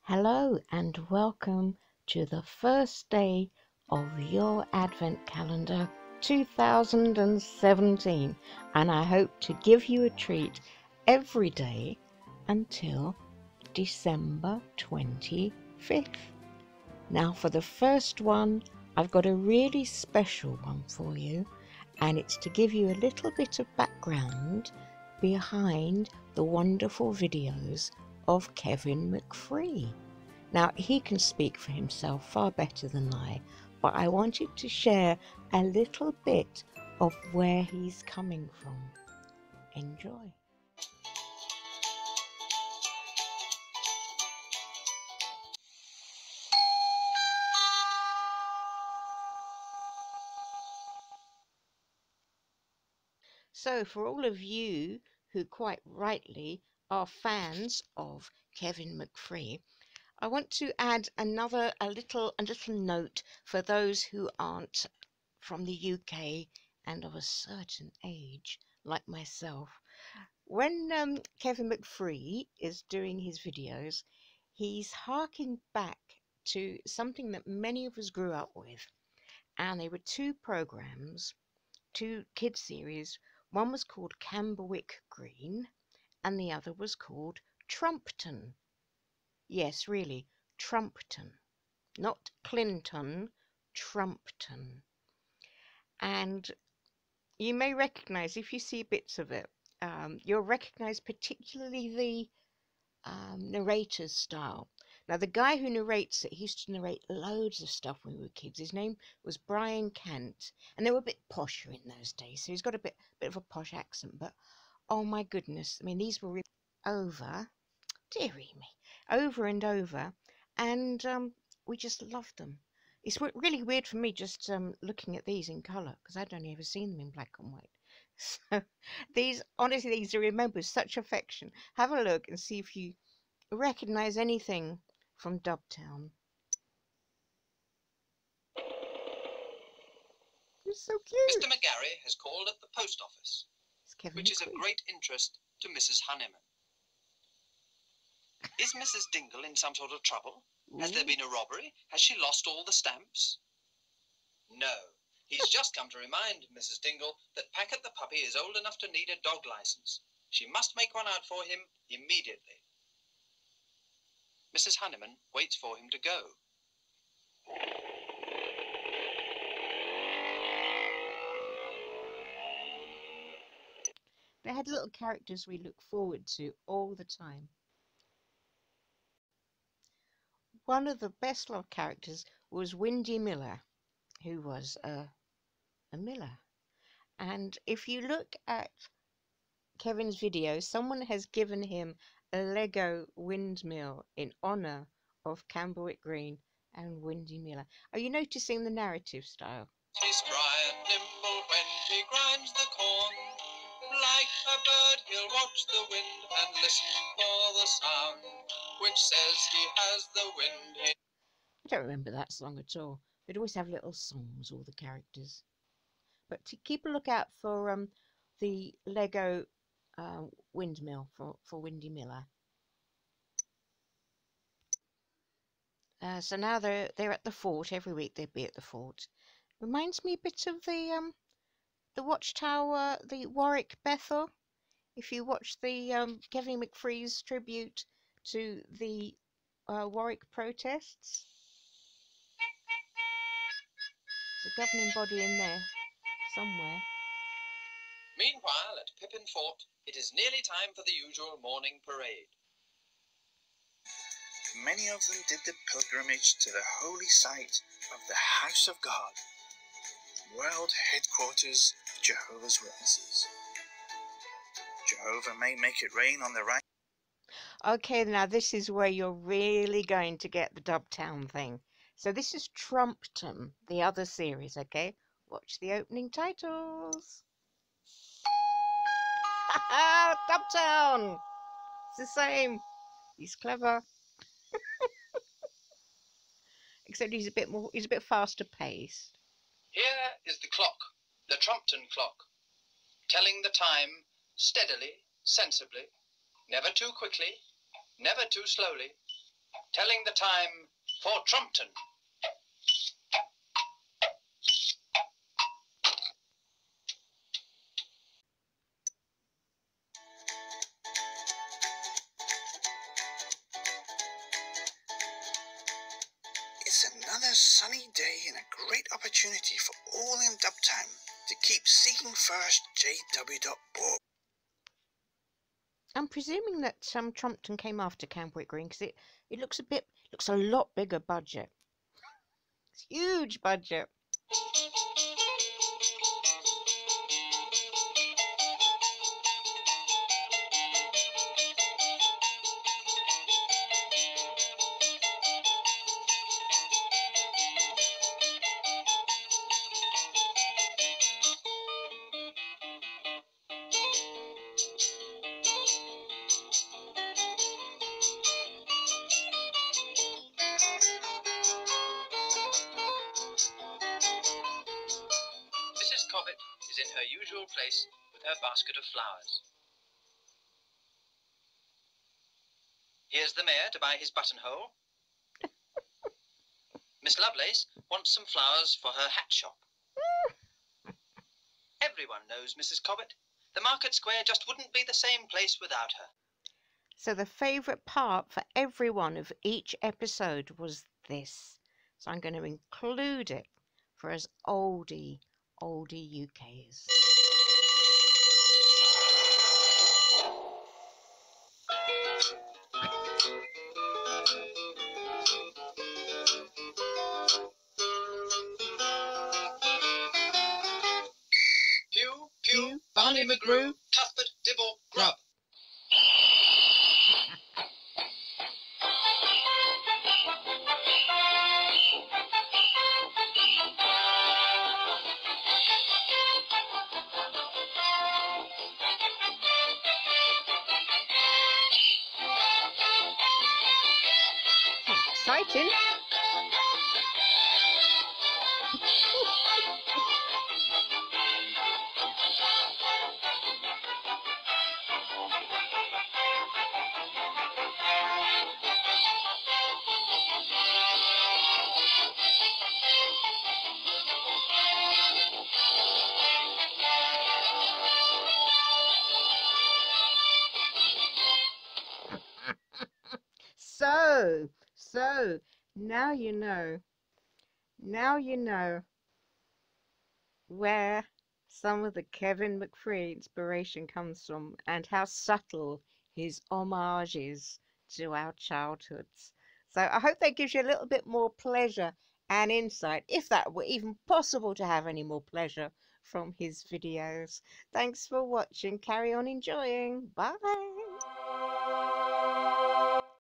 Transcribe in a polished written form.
Hello and welcome to the first day of your Advent Calendar 2017, and I hope to give you a treat every day until December 25th. Now for the first one, I've got a really special one for you, and it's to give you a little bit of background behind the wonderful videos of Kevin McFree. Now, he can speak for himself far better than I, but I wanted to share a little bit of where he's coming from. Enjoy. So, for all of you who quite rightly are fans of Kevin McFree, I want to add a little note for those who aren't from the UK and of a certain age, like myself. When Kevin McFree is doing his videos, he's harking back to something that many of us grew up with, and they were two programs, two kid series. One was called Camberwick Green, and the other was called Trumpton. Yes, really, Trumpton, not Clinton, Trumpton. And you may recognize, if you see bits of it, you'll recognize particularly the narrator's style. Now, the guy who narrates it, he used to narrate loads of stuff when we were kids. His name was Brian Kent, and they were a bit posher in those days, so he's got a bit of a posh accent. But oh my goodness, I mean, these were really over, dearie me, over and over, and we just loved them. It's really weird for me just looking at these in colour, because I'd only ever seen them in black and white. So these, honestly, these are remembered with such affection. Have a look and see if you recognise anything from Dubtown. It's so cute. Mr. McGarry has called at the post office, which is of great interest to Mrs. Honeyman. Is Mrs. Dingle in some sort of trouble? Has there been a robbery? Has she lost all the stamps? No. He's just come to remind Mrs. Dingle that Packet the puppy is old enough to need a dog license. She must make one out for him immediately. Mrs. Honeyman waits for him to go. They had little characters we look forward to all the time. One of the best loved characters was Windy Miller, who was a miller. And if you look at Kevin's video, someone has given him a Lego windmill in honour of Camberwick Green and Windy Miller. Are you noticing the narrative style? He's spry and nimble when he grinds the corn. Like a bird he'll watch the wind and listen for the sound which says he has the wind in. I don't remember that song at all. They'd always have little songs, all the characters. But to keep a lookout for the Lego windmill for Windy Miller. So now they're at the fort. Every week they'd be at the fort. Reminds me a bit of the Watchtower, the Warwick Bethel. If you watch the Kevin McFree's tribute to the Warwick protests, there's a governing body in there somewhere. Meanwhile, at Pippin Fort, it is nearly time for the usual morning parade. Many of them did the pilgrimage to the holy site of the House of God, world headquarters of Jehovah's Witnesses. Jehovah may make it rain on the right. Okay, now this is where you're really going to get the Dubtown thing. So this is Trumpton, the other series, okay? Watch the opening titles. Dubtown! It's the same. He's clever. Except he's a bit faster paced. Here is the clock, the Trumpton clock, telling the time steadily, sensibly, never too quickly, never too slowly, telling the time for Trumpton. It's another sunny day and a great opportunity for all in dub time to keep seeking first JW.org. I'm presuming that Trumpton came after Cambric Green because it looks a lot bigger budget. It's huge budget. Mrs. Cobbett is in her usual place with her basket of flowers. Here's the mayor to buy his buttonhole. Miss Lovelace wants some flowers for her hat shop. Everyone knows Mrs. Cobbett. The market square just wouldn't be the same place without her. So the favourite part for everyone of each episode was this. So I'm going to include it for us oldie UKers. Pew, pew, Barney McGrew, Cuthbert Dibble, Grub. Exciting. So now you know where some of the Kevin McFree inspiration comes from and how subtle his homage is to our childhoods. So I hope that gives you a little bit more pleasure and insight, if that were even possible to have any more pleasure from his videos. Thanks for watching. Carry on enjoying. Bye.